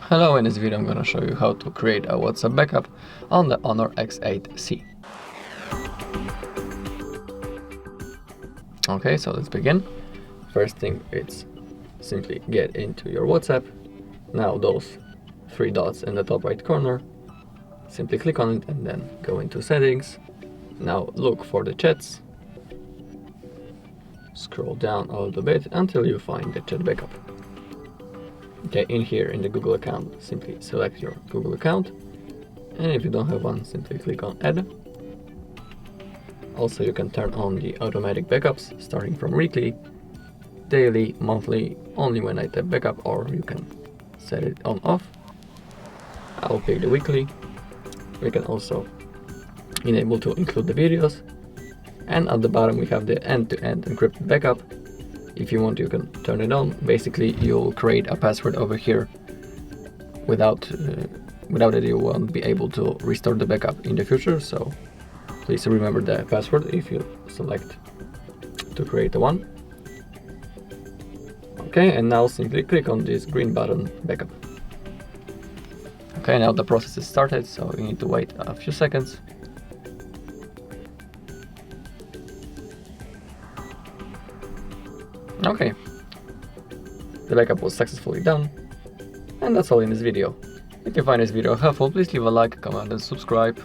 Hello, in this video I'm gonna show you how to create a WhatsApp backup on the Honor X8c. Okay, so let's begin. First thing is simply get into your WhatsApp. Now those three dots in the top right corner, simply click on it and then go into settings. Now look for the chats. Scroll down a little bit until you find the chat backup. Okay, in here in the Google account, simply select your Google account, and if you don't have one, simply click on add. Also, you can turn on the automatic backups starting from weekly, daily, monthly, only when I tap backup, or you can set it on off. I'll pick the weekly. We can also enable to include the videos, and at the bottom we have the end-to-end encrypted backup. If you want, you can turn it on. Basically, you'll create a password over here. Without it, you won't be able to restore the backup in the future. So please remember the password if you select to create the one. Okay, and now simply click on this green button, backup. Okay, now the process is started, so you need to wait a few seconds. Okay, the backup was successfully done, and that's all in this video. If you find this video helpful, please leave a like, comment and subscribe.